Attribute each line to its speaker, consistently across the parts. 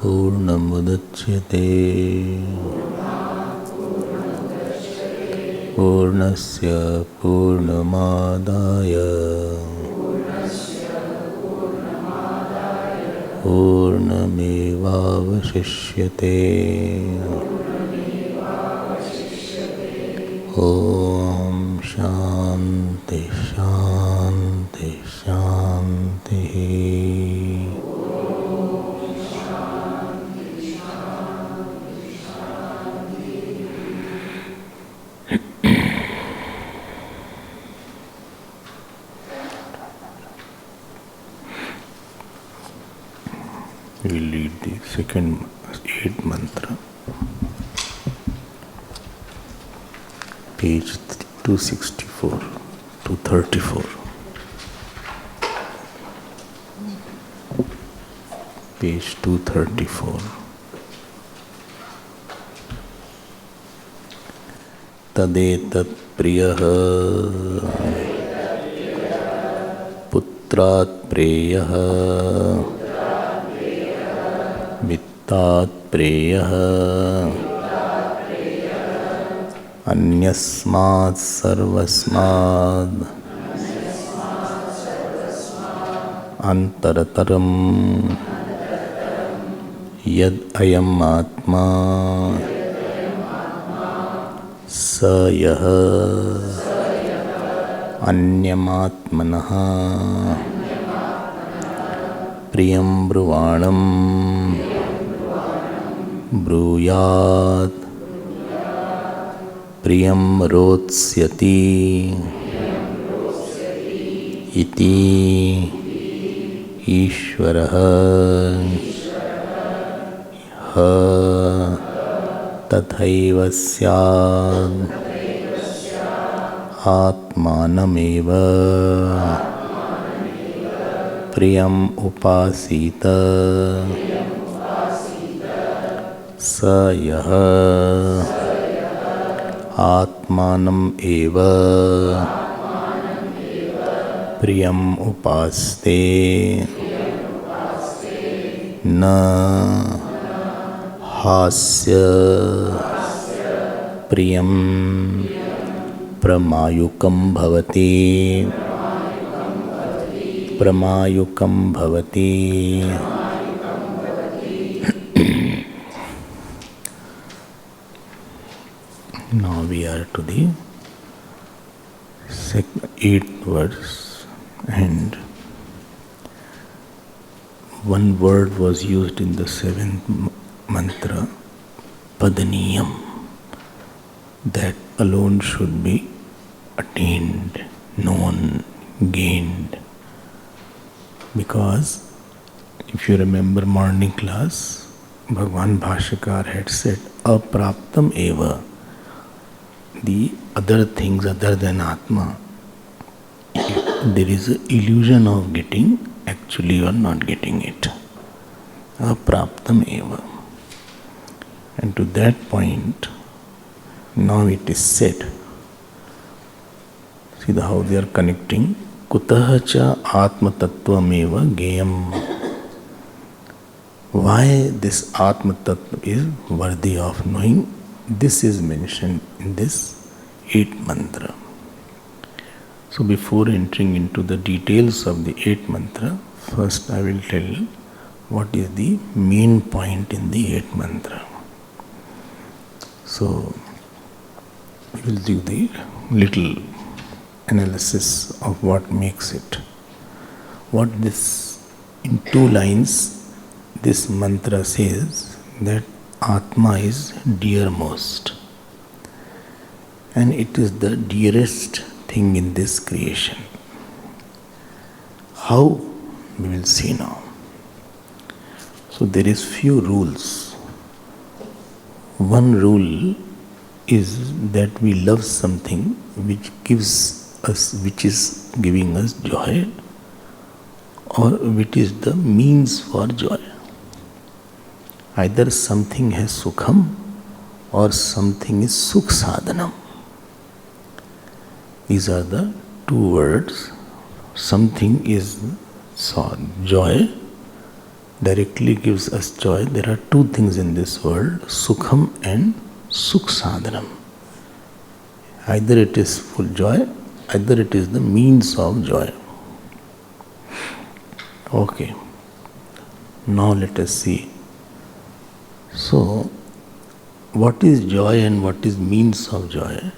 Speaker 1: पूर्णमुदच्यते पूर्णस्य पूर्णमादाय पूर्णमेवावशिष्यते। ॐ शान्ति शान्ति शान्तिः। We will read the second 8th mantra, page 264 to 34. Page 234. तदेतत् प्रियः पुत्रात् प्रेयः वित्तात् प्रेयः अन्यस्मात् सर्वस्माद् अन्तरतरं यद् अयम् आत्मा स यः अन्यमात्मनः प्रियं ब्रुवाणं ब्रूयात् प्रियं रोत्स्यति इति ईश्वरः तथैव स्यात् आत्मानमेव प्रियम् उपासीत स यः आत्मानम् एव प्रियम् उपास्ते न हास्य प्रियं प्रमायुकं भवति प्रमायुकं भवति। Now we are to the 8th verse, and one word was used in the 7th mantra, padaniyam, that alone should be attained, known, gained. Because if you remember morning class, Bhagwan Bhashyakar had said, apraptam eva, the other things other than Atma, there is an illusion of getting, actually you are not getting it. Apraptam eva. And to that point, now it is said, see how they are connecting, kutaha cha atma tattvameva geyam. Why this atma tattva is worthy of knowing, this is mentioned in this 8th mantra. So before entering into the details of the 8th mantra, first I will tell what is the main point in the 8th mantra. So we will do the little analysis of what makes it. What this, in 2 lines, this mantra says that Atma is dearmost, and it is the dearest thing in this creation. How? We will see now. So there is few rules. One rule is that we love something which is giving us joy, or which is the means for joy. Either something has sukham or something is sukh sadhanam. These are the 2 words. Something is joy directly gives us joy. There are two things in this world, Sukham and Sukh Sadhanam. Either it is full joy, either it is the means of joy. Okay. Now let us see. So, what is joy and what is means of joy?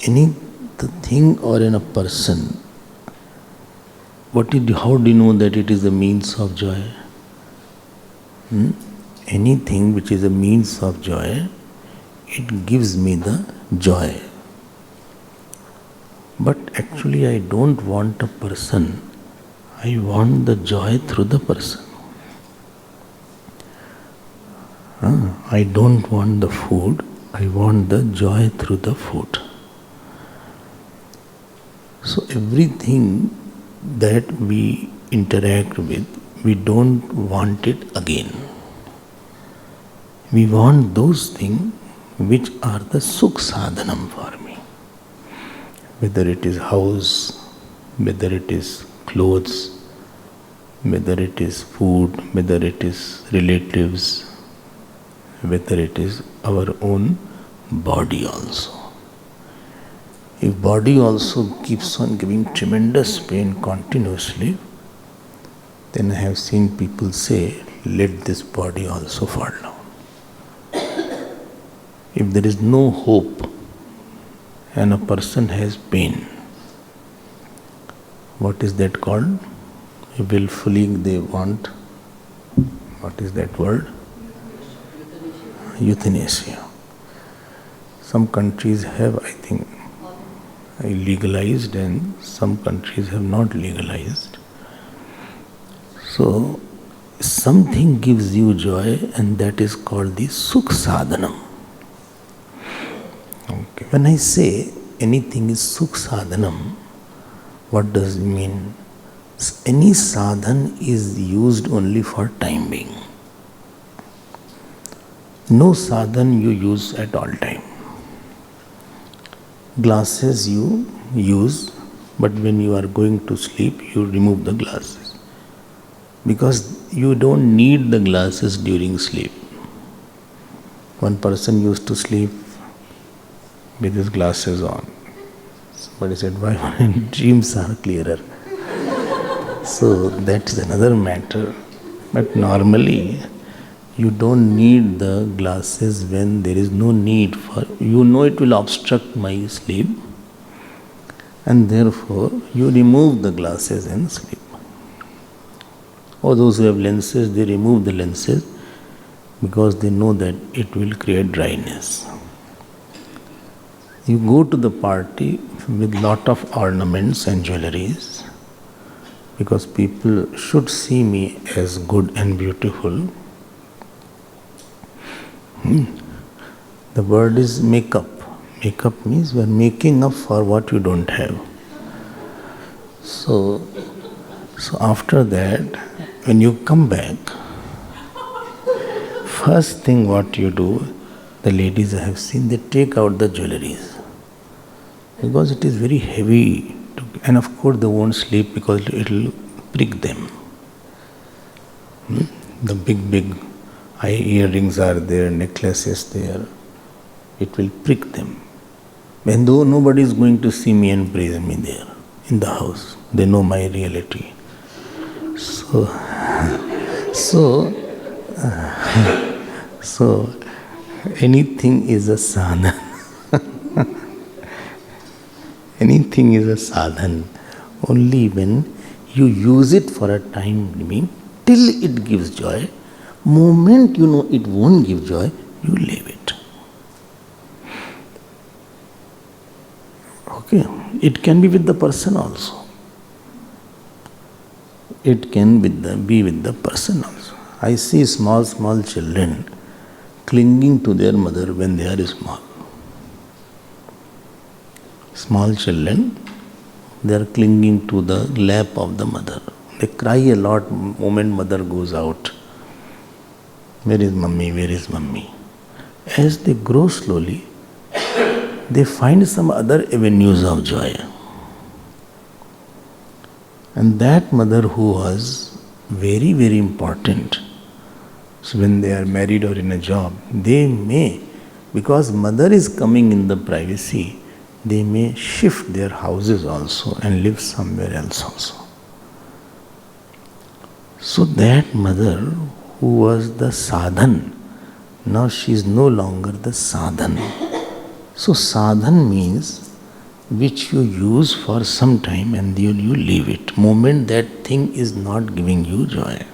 Speaker 1: Any the thing or in a person, how do you know that it is the means of joy? Anything which is a means of joy, it gives me the joy. But actually I don't want a person, I want the joy through the person. I don't want the food, I want the joy through the food. So everything that we interact with, we don't want it again. We want those things which are the Sukh Sadhanam for me. Whether it is house, whether it is clothes, whether it is food, whether it is relatives, whether it is our own body also. If body also keeps on giving tremendous pain continuously, then I have seen people say, let this body also fall down. If there is no hope and a person has pain, what is that called? Willfully they want, what is that word? Euthanasia. Some countries have, I think, legalized and some countries have not legalized. So, something gives you joy and that is called the Sukh Sadhanam. Okay. When I say anything is Sukh Sadhanam, what does it mean? Any sadhan is used only for time being. No sadhan you use at all time. Glasses you use, but when you are going to sleep, you remove the glasses. Because you don't need the glasses during sleep. One person used to sleep with his glasses on. Somebody said, why dreams are clearer? So that's another matter. But normally, you don't need the glasses when there is no need for, you know it will obstruct my sleep, and therefore you remove the glasses and sleep. Or those who have lenses, they remove the lenses because they know that it will create dryness. You go to the party with lot of ornaments and jewelries because people should see me as good and beautiful. The word is make-up. Make-up means we are making up for what you don't have. So after that, when you come back, first thing what you do, the ladies I have seen, they take out the jewelries. Because it is very heavy, and of course they won't sleep because it will prick them. The big eye earrings are there, necklaces there, it will prick them. And though nobody is going to see me and praise me there in the house, they know my reality. So anything is a sadhan. Anything is a sadhan only when you use it for a time being till it gives joy. Moment you know it won't give joy, you leave it. Okay, it can be with the person also. It can be with the person also. I see small children clinging to their mother when they are small. Small children, they are clinging to the lap of the mother. They cry a lot the moment mother goes out. Where is mummy? Where is mummy? As they grow slowly, they find some other avenues of joy. And that mother who was very, very important. So when they are married or in a job, they may, because mother is coming in the privacy, they may shift their houses also and live somewhere else also. So that mother who was the sadhan, now she is no longer the sadhan. So sadhan means which you use for some time and then you leave it. Moment that thing is not giving you joy.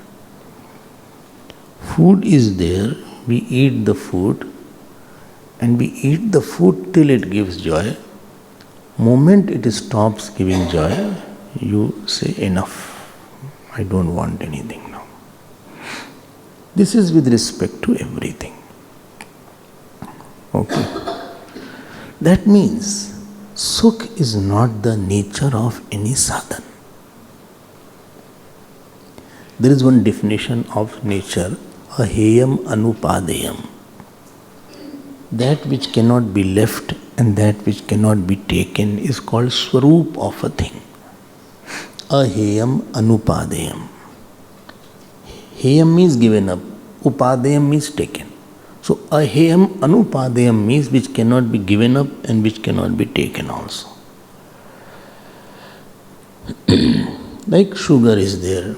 Speaker 1: Food is there, we eat the food and we eat the food till it gives joy. Moment it stops giving joy, you say enough. I don't want anything now. This is with respect to everything. Okay. That means sukh is not the nature of any sadhan. There is one definition of nature, aheyam anupadeyam. That which cannot be left and that which cannot be taken is called swarup of a thing. Aheyam anupadeyam. Heyam means given up, upadeyam means taken. So aheyam anupadeyam means which cannot be given up and which cannot be taken also. Like sugar is there.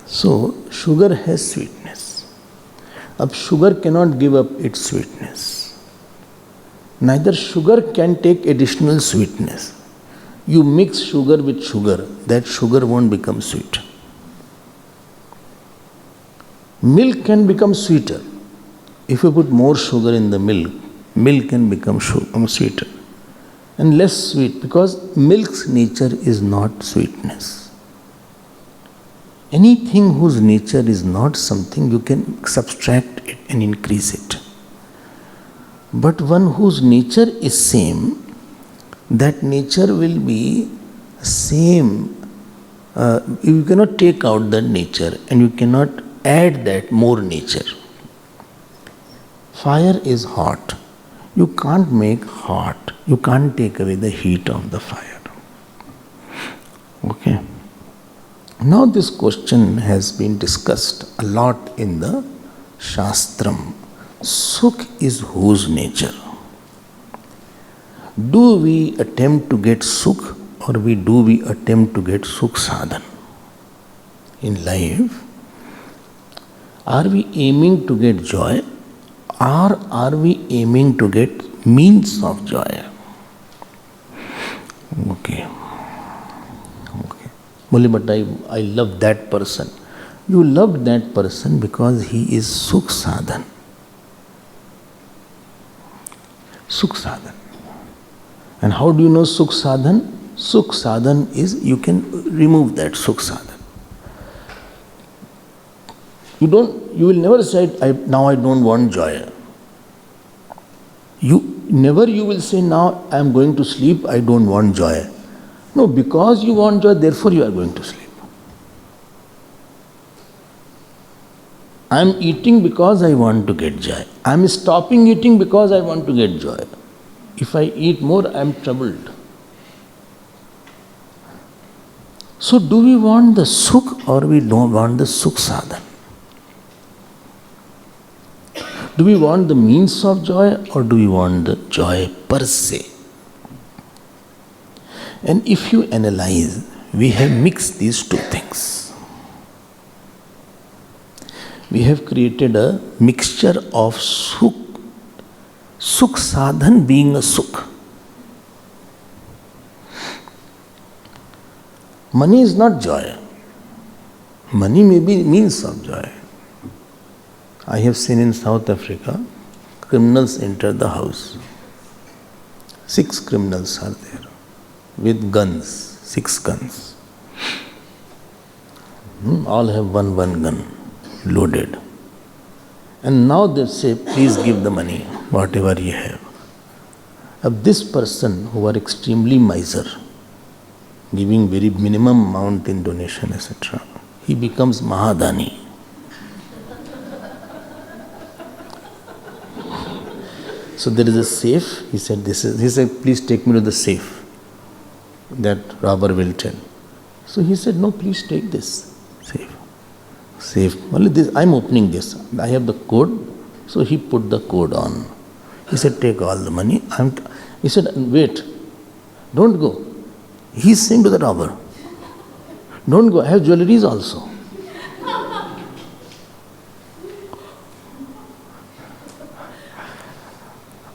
Speaker 1: So sugar has sweetness. Ab sugar cannot give up its sweetness. Neither sugar can take additional sweetness. You mix sugar with sugar, that sugar won't become sweet. Milk can become sweeter. If you put more sugar in the milk, milk can become sweeter. And less sweet, because milk's nature is not sweetness. Anything whose nature is not something, you can subtract it and increase it. But one whose nature is same, that nature will be same. You cannot take out that nature and you cannot add that more nature. Fire is hot. You can't make hot. You can't take away the heat of the fire. Okay. Now this question has been discussed a lot in the Shastram. Sukh is whose nature? Do we attempt to get sukh or do we attempt to get sukh sadhan? In life, are we aiming to get joy or are we aiming to get means of joy? Okay. But I love that person. You love that person because he is sukh sadhan. Sukh sadhan. And how do you know sukh sadhan? Sukh sadhan is, you can remove that sukh sadhan. You will never say, now I don't want joy. You will say, now I am going to sleep, I don't want joy. No, because you want joy, therefore you are going to sleep. I am eating because I want to get joy. I am stopping eating because I want to get joy. If I eat more, I am troubled. So do we want the sukh or we don't want the sukh sadhan? Do we want the means of joy or do we want the joy per se? And if you analyze, we have mixed these two things. We have created a mixture of sukh sadhan being a sukh. Money is not joy. Money may be means of joy. I have seen in South Africa, criminals enter the house. 6 criminals are there with guns, 6 guns. All have one gun loaded. And now they say, please give the money, whatever you have. Of this person who are extremely miser, giving very minimum amount in donation, etc., he becomes Mahadani. So there is a safe. He said, please take me to the safe. That robber will tell. So he said, no, please take this safe. Safe. Only this, I'm opening this. I have the code. So he put the code on. He said, take all the money. He said, wait, don't go. He's saying to the robber, don't go, I have jewelries also.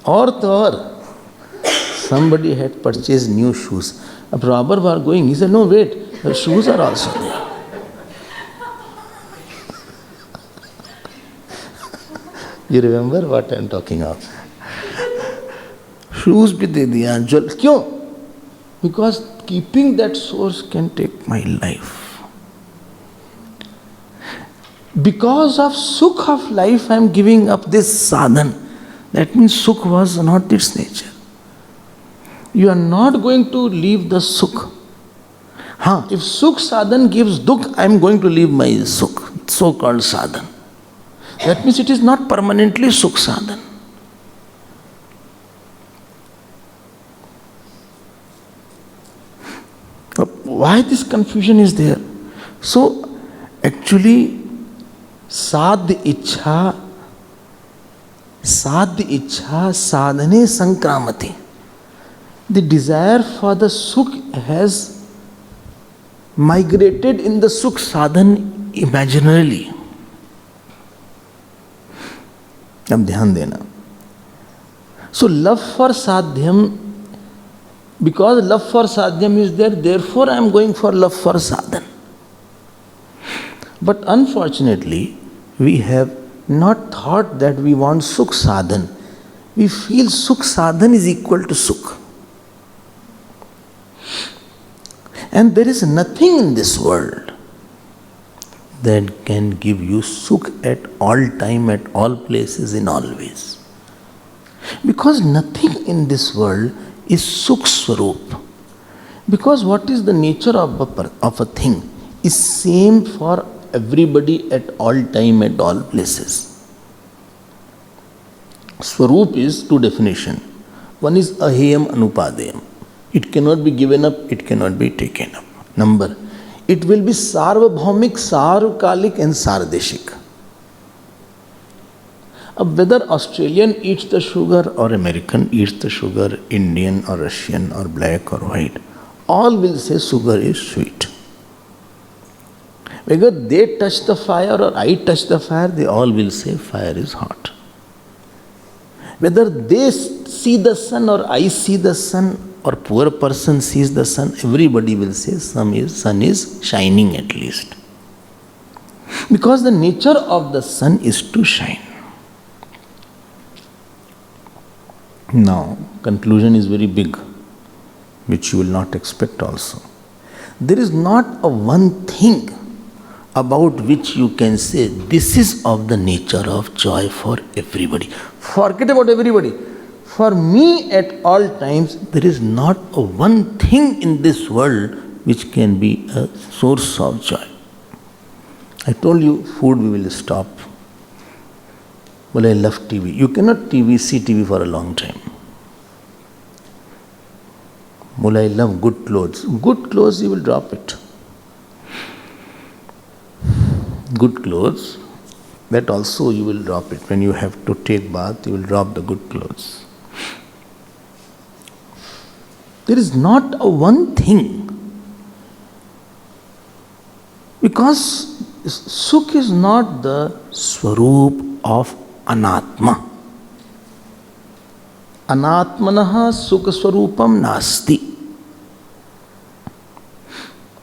Speaker 1: Or somebody had purchased new shoes. A robber was going. He said, no, wait, the shoes are also there. You remember what I am talking of? Shoes bhi de diya, kyun? Because keeping that source can take my life. Because of sukh of life, I am giving up this sadhan. That means sukh was not its nature. You are not going to leave the sukh. If sukh sadhan gives dukh, I am going to leave my sukh, so-called sadhan. That means it is not permanently sukh sadhan. Why this confusion is there? So, actually, sadh ichha sadhane sankramati. The desire for the sukh has migrated in the sukh sadhan imaginarily. अब ध्यान देना. So love for sadhyam, because love for sadhyam is there, therefore I am going for love for sadhan. But unfortunately, we have not thought that we want sukh sadhan. We feel sukh sadhan is equal to sukh. And there is nothing in this world that can give you sukh at all time, at all places, in all ways. Because nothing in this world is sukh swarup. Because what is the nature of a thing is same for everybody at all time, at all places. Swarup is two definition. One is aheyam anupadeyam. It cannot be given up, it cannot be taken up. Number, it will be sarvabhaumik, sarvakalik and sardeshik. Whether Australian eats the sugar or American eats the sugar, Indian or Russian or black or white, all will say sugar is sweet. Whether they touch the fire or I touch the fire, they all will say fire is hot. Whether they see the sun or I see the sun, or poor person sees the sun, everybody will say sun is shining at least. Because the nature of the sun is to shine. Now, conclusion is very big, which you will not expect also. There is not a one thing about which you can say this is of the nature of joy for everybody. Forget about everybody. For me, at all times, there is not a one thing in this world which can be a source of joy. I told you, food we will stop. Well, I love TV. You cannot see TV for a long time. Well, I love good clothes. Good clothes, you will drop it. Good clothes, that also you will drop it. When you have to take bath, you will drop the good clothes. There is not a one thing. Because sukh is not the swarup of anatma. Anatmanaha sukha swarupam nasti.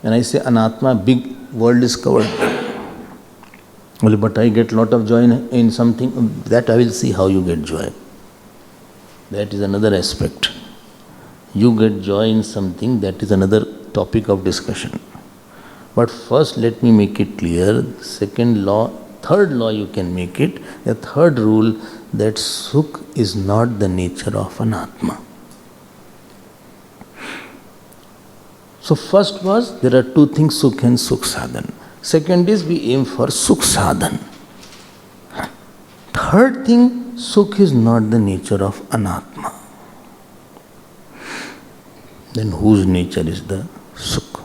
Speaker 1: When I say anatma, big world is covered. Well, but I get lot of joy in something, that I will see how you get joy. That is another aspect. You get joy in something, that is another topic of discussion. But first let me make it clear, second law, third law you can make it, the third rule, that sukh is not the nature of an atma. So first was, there are two things, sukh and sukh sadhan. Second is, we aim for sukh sadhan. Third thing, sukh is not the nature of anatma. Then whose nature is the sukh?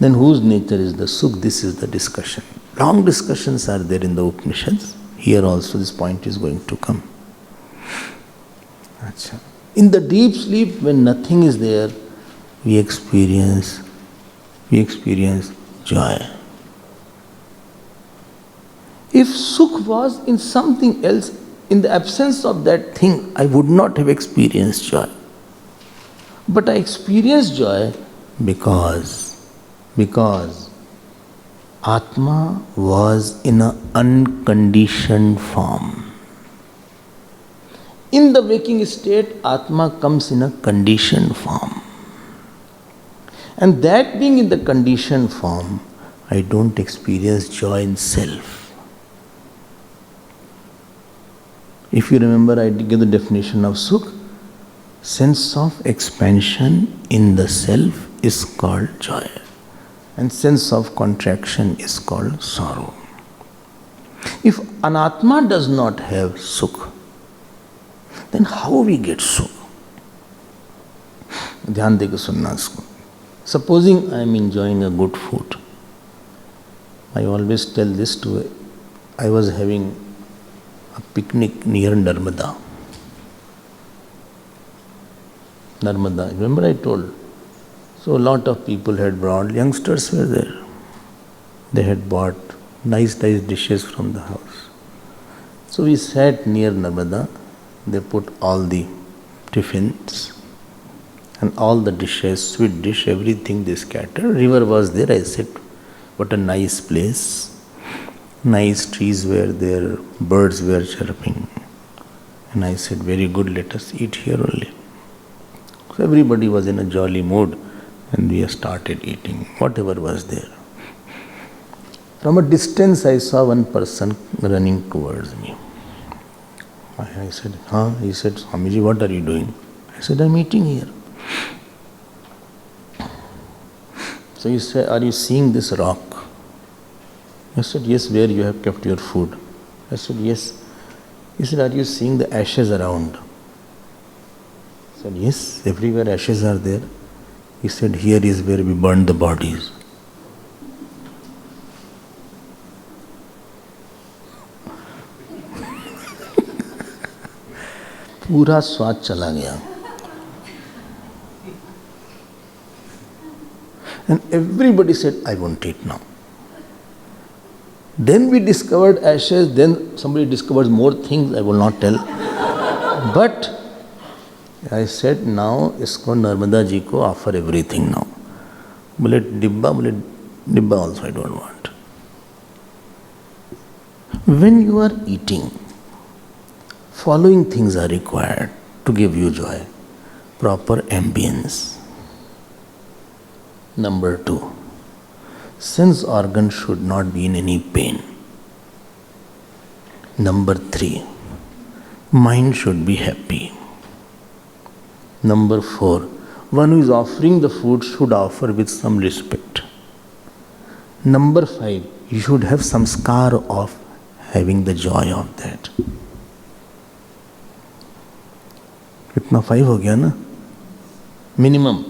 Speaker 1: Then whose nature is the Sukh? This is the discussion. Long discussions are there in the Upanishads. Here also this point is going to come. Achha. In the deep sleep, when nothing is there, we experience joy. If Sukh was in something else, in the absence of that thing, I would not have experienced joy. But I experienced joy because Atma was in an unconditioned form. In the waking state, Atma comes in a conditioned form. And that being in the conditioned form, I don't experience joy in self. If you remember, I gave the definition of Sukh. Sense of expansion in the self is called joy. And sense of contraction is called sorrow. If Anatma does not have Sukh, then how we get Sukh? Dhyan deke sunna isko. Supposing I am enjoying a good food. I always tell this to, I was having a picnic near Narmada. Remember I told? So a lot of people had brought, youngsters were there. They had bought nice dishes from the house. So we sat near Narmada. They put all the tiffins and all the dishes, sweet dish, everything they scattered. River was there. I said, what a nice place. Nice trees were there, birds were chirping. And I said, very good, let us eat here only. So everybody was in a jolly mood and we started eating whatever was there. From a distance I saw one person running towards me. I said, huh? He said, Swamiji, what are you doing? I said, I'm eating here. So he said, are you seeing this rock? I said, yes, where you have kept your food? I said, yes. He said, are you seeing the ashes around? I said, yes, everywhere ashes are there. He said, here is where we burned the bodies. पूरा स्वाद चला गया. And everybody said, I won't eat now. Then we discovered ashes, then somebody discovers more things, I will not tell. But I said, now isko Narmada ji ko offer everything now. Dibba also I don't want. When you are eating, following things are required to give you joy. Proper ambience. Number 2, sense organs should not be in any pain. Number 3, mind should be happy. Number 4, one who is offering the food should offer with some respect. Number 5, you should have some scar of having the joy of that. कितना 5 हो गया ना? Minimum.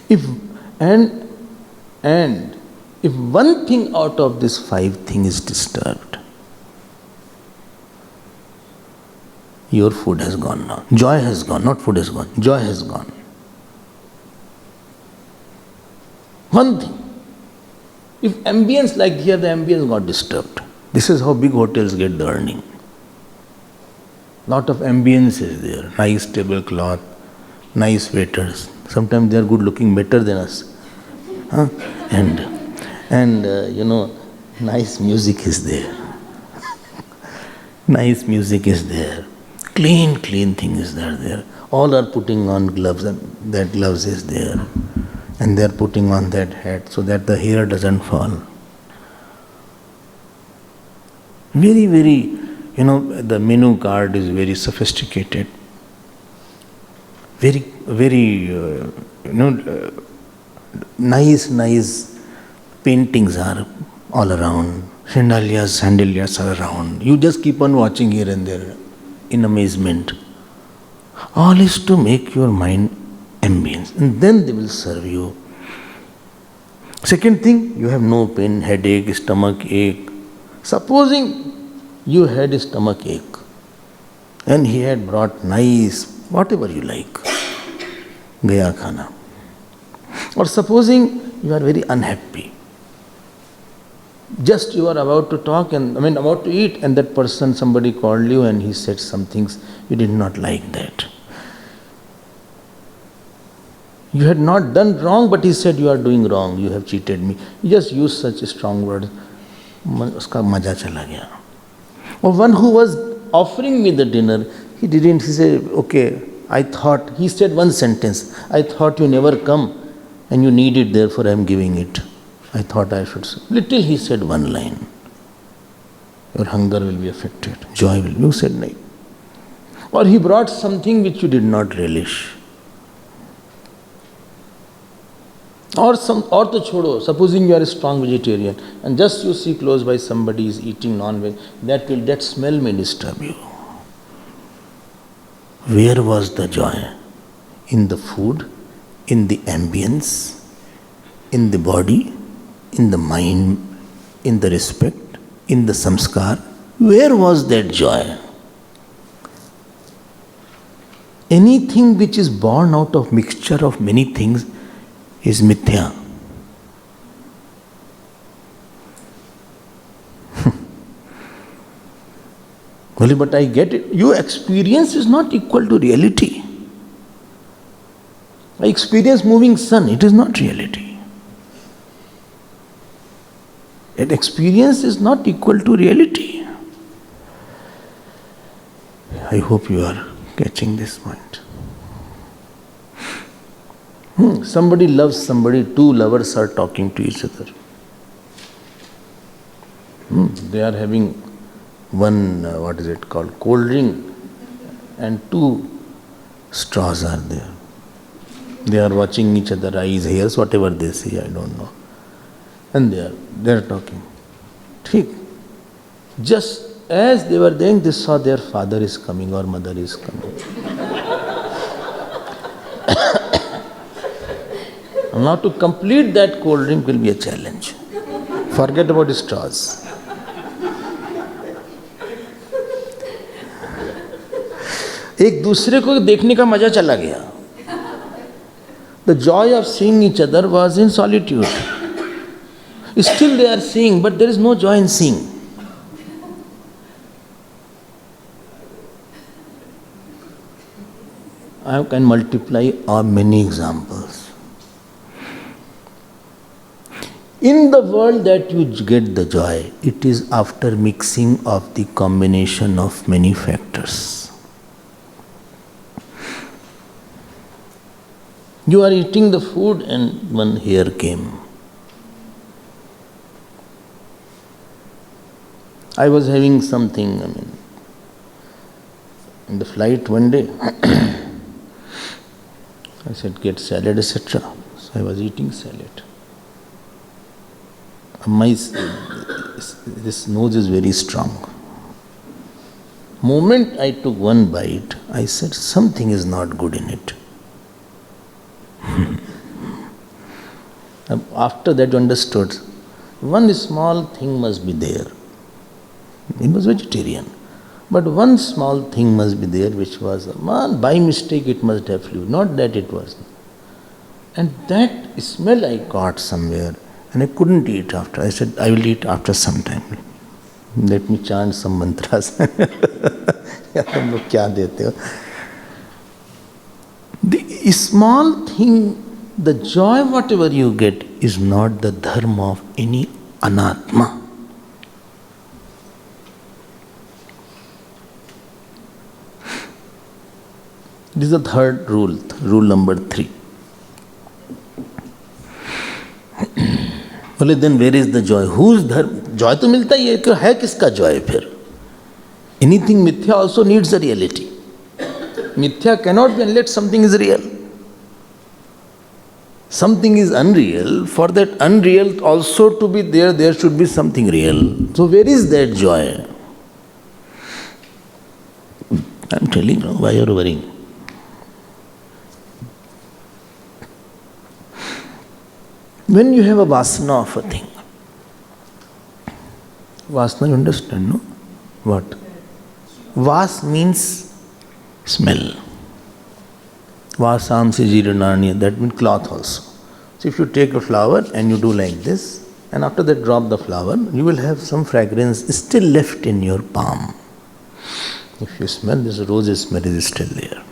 Speaker 1: If one thing out of this 5 thing is disturbed, your food has gone now. Joy has gone, not food has gone. Joy has gone. One thing. If ambience like here, the ambience got disturbed. This is how big hotels get the earning. Lot of ambience is there. Nice tablecloth, nice waiters. Sometimes they are good looking, better than us. Huh? And nice music is there. Nice music is there. Clean things are there. All are putting on gloves, and that gloves is there. And they are putting on that hat so that the hair doesn't fall. Very, very, the menu card is very sophisticated. Very, very, nice paintings are all around. Chandeliers are around. You just keep on watching here and there in amazement. All is to make your mind ambience, and then they will serve you. Second thing, you have no pain, headache, stomach ache. Supposing you had a stomach ache and he had brought nice, whatever you like, gaya khana. Or supposing you are very unhappy. Just you are about to talk about to eat, and that person, somebody called you and he said some things you did not like that. You had not done wrong, but he said you are doing wrong, you have cheated me. You just use such strong words. Uska maja chala gaya. Or one who was offering me the dinner, he said, okay, he said one sentence, I thought you never come and you need it, therefore I am giving it. I thought I should say. Little he said one line. Your hunger will be affected, joy will be. You said no. Or he brought something which you did not relish. Or to chodo, supposing you are a strong vegetarian and just you see close by somebody is eating non-veg, that smell may disturb you. Where was the joy? In the food, in the ambience, in the body, in the mind, in the respect, in the samskar. Where was that joy? Anything which is born out of mixture of many things is mithya. Well, but I get it. Your experience is not equal to reality. I experience moving sun, it is not reality. That experience is not equal to reality. I hope you are catching this point. Somebody loves somebody, two lovers are talking to each other. They are having one, cold drink, and two straws are there. They are watching each other, eyes, hairs, whatever they say, I don't know. And they are talking. Thik. Just as they were there, they saw their father is coming or mother is coming. Now to complete that cold drink will be a challenge. Forget about the straws. एक दूसरे को देखने का मजा चला गया. The joy of seeing each other was in solitude. Still they are seeing, but there is no joy in seeing. I can multiply many examples. In the world that you get the joy, it is after mixing of the combination of many factors. You are eating the food and one hair came. I was having something, in the flight one day. I said, get salad, etc. So I was eating salad. This nose is very strong. Moment I took one bite, I said, something is not good in it. After that, you understood, one small thing must be there. He was vegetarian. But one small thing must be there, which was, by mistake it must have flew, not that it was. And that smell I caught somewhere, and I couldn't eat after. I said, I will eat after some time. Let me chant some mantras. The small thing, the joy whatever you get is not the dharma of any anatma. This is the third rule, rule number 3. बोले then where is the joy? Whose dharma? Joy तो मिलता ही है किसका joy फिर? Anything mithya also needs a reality. Mithya cannot be unless something is real. Something is unreal. For that unreal also to be there, there should be something real. So where is that joy? I am telling you, why you are worrying? When you have a vasana of a thing, vasana you understand, no? What? Vas means smell. Vasamsi jiranani, that means cloth also. So if you take a flower and you do like this, and after that drop the flower, you will have some fragrance still left in your palm. If you smell, this rose smell is still there.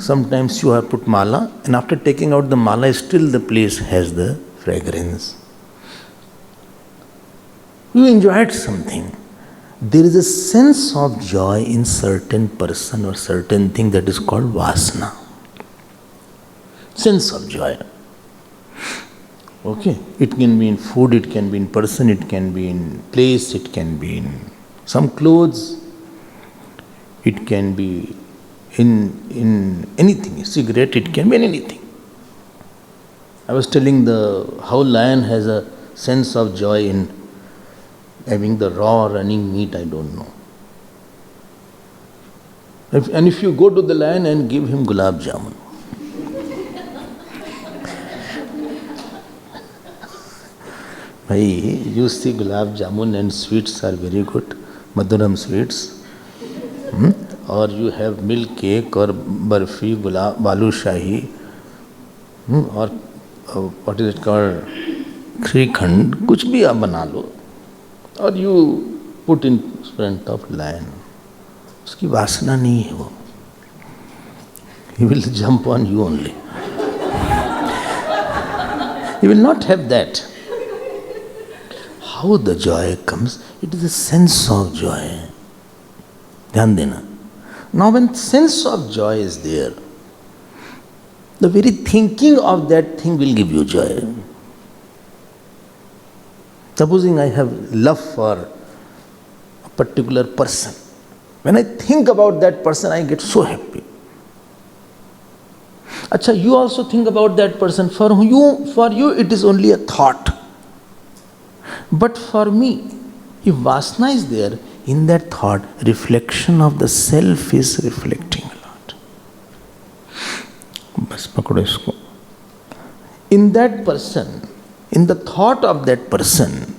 Speaker 1: Sometimes you have put mala, and after taking out the mala, still the place has the fragrance. You enjoyed something. There is a sense of joy in certain person or certain thing that is called vasana. Sense of joy. Okay, it can be in food, it can be in person, it can be in place, it can be in some clothes, it can be in anything, cigarette, it can be in anything. I was telling how lion has a sense of joy in having the raw running meat, I don't know. If you go to the lion and give him gulab jamun, you see gulab jamun and sweets are very good, Maduram sweets. Or you have milk cake or barfi, balushahi, or what is it called, Shrikhand, kuch bhi aap bana lo. Or you put in front of lion. Uski vasana nahi hai wo. He will jump on you only. He will not have that. How the joy comes? It is a sense of joy. Dhyan dena. Now when sense of joy is there, the very thinking of that thing will give you joy. Supposing I have love for a particular person. When I think about that person, I get so happy. Acha, you also think about that person. For you it is only a thought. But for me, if vasana is there, in that thought, reflection of the self is reflecting a lot. Bas pakdo isko. In that person, in the thought of that person,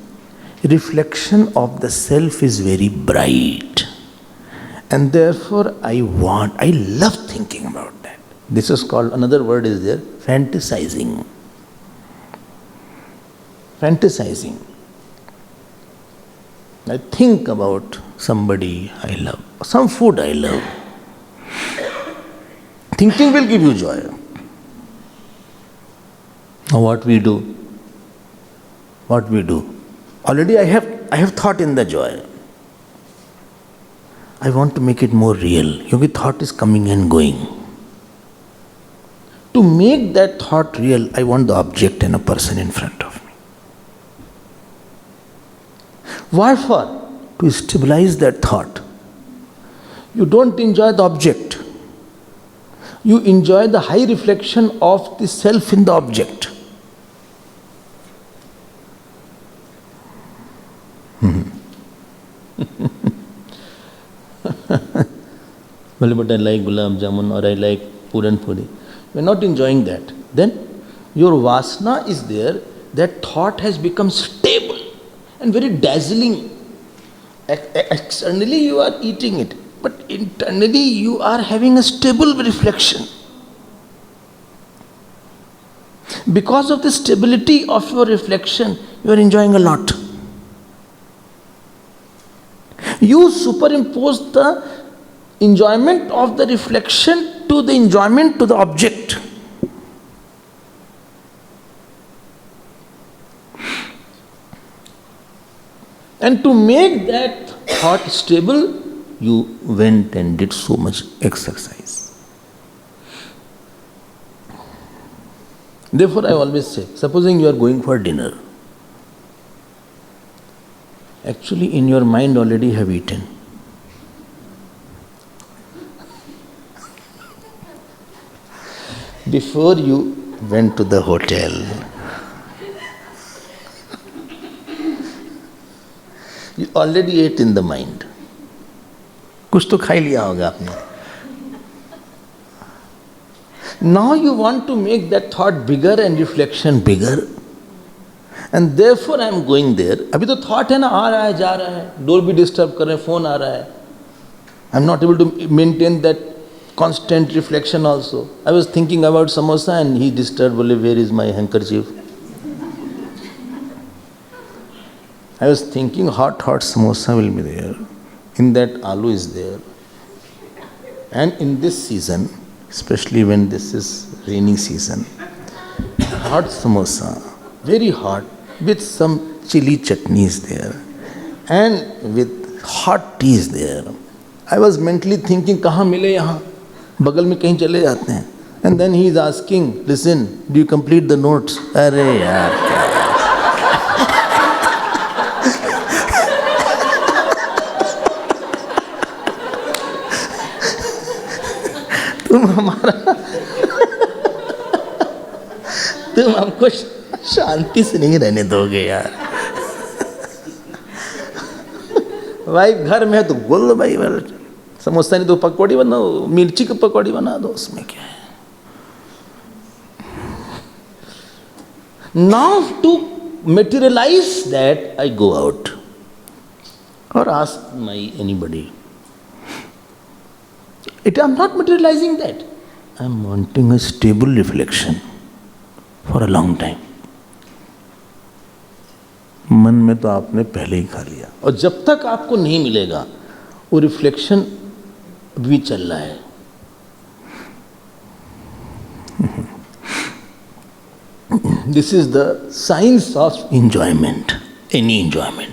Speaker 1: reflection of the self is very bright. And therefore, I love thinking about that. This is called, another word is there, fantasizing. Fantasizing. I think about somebody I love, some food I love. Thinking will give you joy. Now what we do? What we do? Already I have thought in the joy. I want to make it more real. Because thought is coming and going. To make that thought real, I want the object and a person in front of me. Wherefore? To stabilize that thought. You don't enjoy the object. You enjoy the high reflection of the self in the object. Well, but I like gulab jamun or I like puran puri. You are not enjoying that. Then your vasana is there, that thought has become stable and very dazzling. Externally you are eating it, but internally you are having a stable reflection. Because of the stability of your reflection, you are enjoying a lot. You superimpose the enjoyment of the reflection to the enjoyment to the object. And to make that thought stable, you went and did so much exercise. Therefore, I always say, supposing you are going for dinner, actually in your mind already have eaten. Before you went to the hotel, you already ate in the mind. कुछ तो खा लिया होगा आपने. Now you want to make that thought bigger and reflection bigger. And therefore I am going there. अभी तो thought है ना, आ रहा है जा रहा है, डोर भी डिस्टर्ब कर रहे हैं, फोन आ रहा है. I am not able to maintain that constant reflection also. I was thinking about samosa and he disturbed, बोले where is my handkerchief? I was thinking hot samosa will be there. In that aloo is there. And in this season, especially when this is rainy season, hot samosa, very hot, with some chili chutney is there, and with hot tea is there. I was mentally thinking, कहाँ मिले यहाँ, बगल में कहीं चले जाते हैं. And then he is asking, listen, do you complete the notes? अरे यार तुम हमको शांति से नहीं रहने दोगे यार. भाई घर में है तो बोल दो भाई, समोसा नहीं तो पकौड़ी बनाओ, मिर्ची की पकौड़ी बना दो, उसमें क्या है. Now to materialize that, I go out or ask anybody. I am not materializing that. I am wanting a stable reflection for a long time. मन में तो आपने पहले ही खा लिया, और जब तक आपको नहीं मिलेगा वो रिफ्लेक्शन भी चल रहा है. This is the science of enjoyment, any enjoyment.